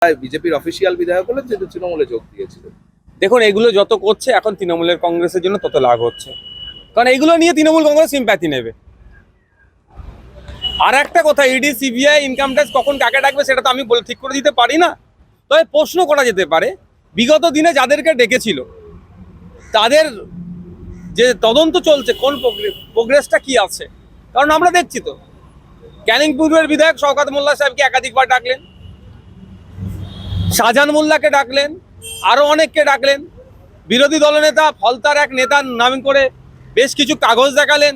বিজেপির অফিসিয়াল বিধায়ক হলেন, কিন্তু তৃণমূলে যোগ দিয়েছিলেন। দেখুন, এগুলো যত করছে এখন তৃণমূলের কংগ্রেসের জন্য তত লাভ হচ্ছে, কারণ এগুলো নিয়ে তৃণমূল কংগ্রেস সিম্প্যাথি নেবে। আর একটা কথা, ইডি সিবিআই ইনকাম ট্যাক্স কখন কাকে ডাকবে সেটা তো আমি বলে ঠিক করে দিতে পারি না। তবে প্রশ্ন করা যেতে পারে বিগত দিনে যাদেরকে ডেকেছিল তাদের যে তদন্ত চলছে কোন প্রোগ্রেসটা কি আছে। কারণ আমরা দেখছি তো ক্যানিং পূর্বের বিধায়ক শওকত মোল্লা সাহেবকে একাধিকবার ডাকলেন, শাহজাহান মোল্লাকে ডাকলেন, আরও অনেককে ডাকলেন। বিরোধী দলনেতা ফলতার এক নেতার নাম করে বেশ কিছু কাগজ দেখালেন।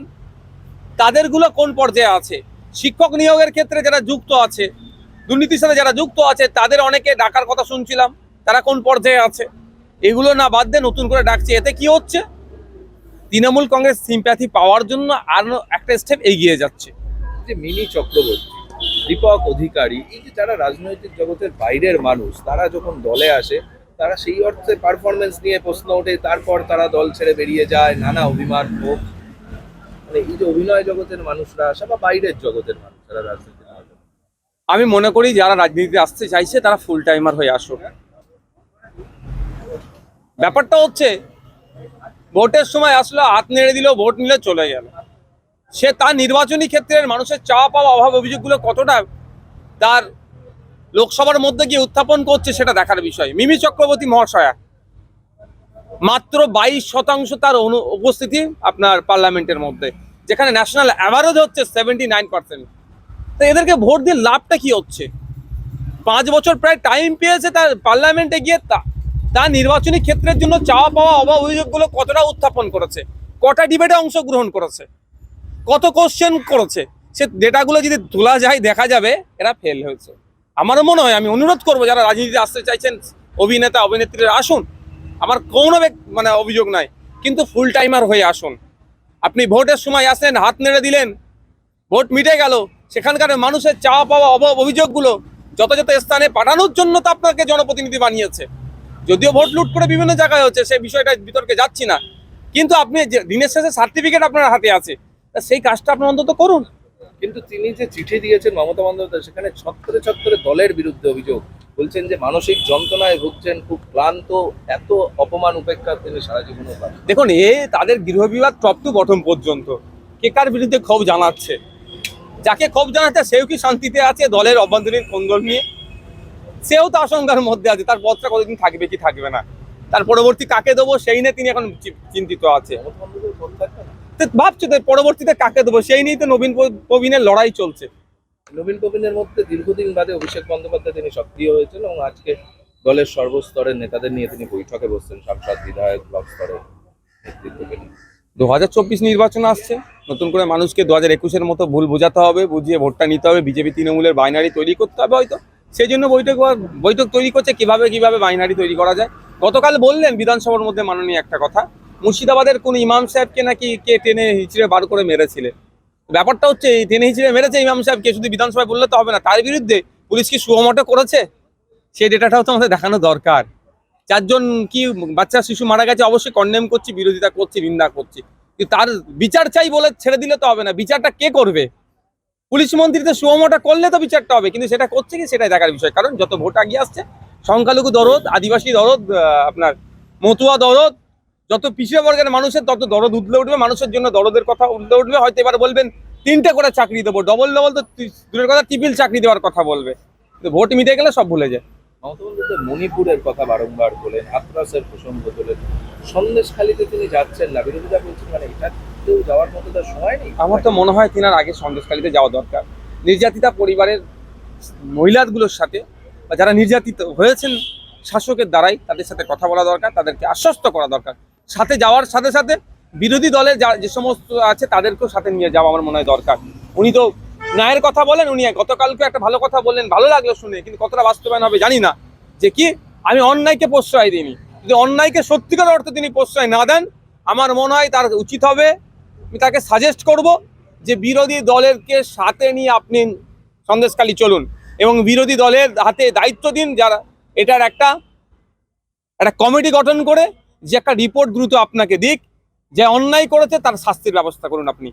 তাদেরগুলো কোন পর্যায়ে আছে? শিক্ষক নিয়োগের ক্ষেত্রে যারা যুক্ত আছে, দুর্নীতির সাথে যারা যুক্ত আছে, তাদের অনেকে ডাকার কথা শুনছিলাম, তারা কোন পর্যায়ে আছে? এগুলো না বাদ দিয়ে নতুন করে ডাকছে। এতে কি হচ্ছে? তৃণমূল কংগ্রেস সিম্প্যাথি পাওয়ার জন্য আরো একটা স্টেপ এগিয়ে যাচ্ছে। যে মিনি চক্রবর্তী, দীপক অধিকারী, এই যে যারা রাজনৈতিক জগতের বাইরের মানুষ, তারা যখন দলে আসে তারা সেই অর্থে পারফরমেন্স নিয়ে প্রশ্ন ওঠে, তারপর তারা দল ছেড়ে বেরিয়ে যায়, নানা অভিমান হোক। মানে এই যে অভিনয় জগতের মানুষরা আসে বা বাইরের জগতের মানুষরা রাজনীতি, আমি মনে করি যারা রাজনীতিতে আসতে চাইছে তারা ফুল টাইমার হয়ে আসুক। ব্যাপারটা হচ্ছে ভোটের সময় আসলো, হাত নেড়ে দিল, ভোট নিলে চলে গেল। সে তার নির্বাচনী ক্ষেত্রের মানুষের চাওয়া পাওয়া অভাব অভিযোগগুলো কতটা তার লোকসভার মধ্যে গিয়ে উত্থাপন করছে সেটা দেখার বিষয়। মিমি চক্রবর্তী মহাশয়া মাত্র 22% তার উপস্থিতি আপনার পার্লামেন্টের মধ্যে, যেখানে ন্যাশনাল অ্যাভারেজ হচ্ছে 79%। তো এদেরকে ভোট দিয়ে লাভটা কি হচ্ছে? 5 বছর প্রায় টাইম পেয়েছে তার পার্লামেন্টে গিয়ে, তার নির্বাচনী ক্ষেত্রের জন্য চাওয়া পাওয়া অভাব অভিযোগগুলো কতটা উত্থাপন করেছে, কটা ডিবেটে অংশগ্রহণ করেছে, কত কোশ্চেন করেছে, সে ডেটাগুলো যদি তোলা যায় দেখা যাবে এরা ফেল হয়েছে। আমারও মনে হয়, আমি অনুরোধ করবো যারা রাজনীতিতে আসতে চাইছেন অভিনেতা অভিনেত্রীরা আসুন, আমার কোনো অভিযোগ নাই, কিন্তু ফুল টাইমার হয়ে আসুন। আপনি ভোটের সময় আসেন, হাত নেড়ে দিলেন, ভোট মিটে গেল, সেখানকার মানুষের চাওয়া পাওয়া অভাব অভিযোগগুলো যথাযথ স্থানে পাঠানোর জন্য তো আপনাকে জনপ্রতিনিধি বানিয়েছে। যদিও ভোট লুট করে বিভিন্ন জায়গায় হচ্ছে, সেই বিষয়টা বিতর্কে যাচ্ছি না, কিন্তু আপনি দিনের শেষে সার্টিফিকেট আপনার হাতে আছে, সেই কাজটা আপনি অন্তত করুন। কিন্তু তিনি যে চিঠি দিয়েছেন মমতা বন্দ্যোপাধ্যায়, সেখানে ছত্রে ছত্রে দলের বিরুদ্ধে অভিযোগ, বলছেন যে মানসিক যন্ত্রণায় ভুগছেন, খুব ক্লান্ত, এত অপমান উপেক্ষা তিনি সারা জীবনও পান। দেখুন, তাদের গৃহবিবাদ টপ টু বটম পর্যন্ত কে কার বিরুদ্ধে ক্ষোভ জানাচ্ছে, যাকে ক্ষোভ জানাচ্ছে সেও কি শান্তিতে আছে দলের অভ্যন্তরীণ কোন্দল নিয়ে? সেও তো আশঙ্কার মধ্যে আছে, তার পদটা কতদিন থাকবে কি থাকবে না, তার পরবর্তী কাকে দেবো সেই নিয়ে তিনি এখন চিন্তিত আছে। ভাবছে তো পরবর্তীতে কাকে দেবো সেই নিয়েই তো নবীন প্রবীণের লড়াই চলছে। নবীন প্রবীণের মধ্যে দীর্ঘদিন বাদে অভিষেক বন্দ্যোপাধ্যায় তিনি সক্রিয় হয়েছেন এবং আজকে দলের সর্বস্তরের নেতাদের নিয়ে তিনি বৈঠকে বসছেন, সাংসদ, বিধায়ক, ব্লক স্তরে নেতৃত্বকে নিয়ে। 2024 নির্বাচন আসছে, নতুন করে মানুষকে 2021-এর মতো ভুল বোঝাতে হবে, বুঝিয়ে ভোটটা নিতে হবে, বিজেপি তৃণমূলের বাইনারি তৈরি করতে হবে। হয়তো সেই জন্য বৈঠক তৈরি করছে কিভাবে বাইনারি তৈরি করা যায়। গতকাল বললেন বিধানসভার মধ্যে মাননীয় একটা কথা, মুর্শিদাবাদের কোন ইমাম সাহেবকে নাকি কে টেনে হিচড়ে বার করে মেরেছিলেন। ব্যাপারটা হচ্ছে এই টেনে হিচড়ে মেরেছে ইমাম সাহেবকে শুধু বিধানসভায় বললে তো হবে না, তার বিরুদ্ধে পুলিশ কি সুমোটো করেছে সেই ডেটাটাও তো আমাদের দেখানো দরকার। 4 জন কি বাচ্চা শিশু মারা গেছে, অবশ্যই কন্ডেম করছি, বিরোধিতা করছি, নিন্দা করছি, কিন্তু তার বিচার চাই বলে ছেড়ে দিলে তো হবে না। বিচারটা কে করবে? পুলিশ মন্ত্রীতে সুমোটো করলে তো বিচারটা হবে, কিন্তু সেটা করছে কি সেটাই দেখার বিষয়। কারণ যত ভোট আগিয়ে আসছে, সংখ্যালঘু দরদ, আদিবাসী দরদ, আপনার মতুয়া দরদ, যত পিছিয়ে বর্গের মানুষের তত দরদ উঠলে উঠবে, মানুষের জন্য দরদের কথা উঠলে উঠবে। হয়তো এবার বলবেন 3টে করে চাকরি দেবো, ডবল তো দূরের কথা, ট্রিপল চাকরি দেওয়ার কথা বলবে, ভোট মিটে গেলে সব ভুলে যায়। মমতা বন্দ্যোপাধ্যায় মণিপুরের কথা বারংবার বলেন, হাথরসের প্রসঙ্গ তোলেন, সন্দেশখালীতে তিনি যাচ্ছেন না, বিরোধীরা বলছেন মানে এটা কেউ যাওয়ার মতো তার সময় নেই। আমার তো মনে হয় তিনার আগে সন্দেশখালীতে যাওয়া দরকার। নির্যাতিতা পরিবারের মহিলাগুলোর সাথে বা যারা নির্যাতিত হয়েছেন শাসকের দ্বারাই, তাদের সাথে কথা বলা দরকার, তাদেরকে আশ্বস্ত করা দরকার। সাথে যাওয়ার সাথে সাথে বিরোধী দলের যে সমস্ত আছে তাদেরকেও সাথে নিয়ে যাওয়া আমার মনে হয় দরকার। উনি তো ন্যায়ের কথা বলেন, উনি গতকালকে একটা ভালো কথা বললেন, ভালো লাগলো শুনে, কিন্তু কতটা বাস্তবায়ন হবে জানি না। যে কি আমি অন্যায়কে প্রশ্রয় দিইনি, যদি অন্যায়কে সত্যিকার অর্থে তিনি প্রশ্রয় না দেন, আমার মনে হয় তার উচিত হবে, আমি তাকে সাজেস্ট করব যে বিরোধী দলেরকে সাথে নিয়ে আপনি সন্দেশখালী চলুন এবং বিরোধী দলের হাতে দায়িত্ব দিন, যারা এটার একটা কমিটি গঠন করে যে একটা রিপোর্ট দ্রুত আপনাকে দিক, যে অন্যায় করেছে তার শাস্তির ব্যবস্থা করুন আপনি।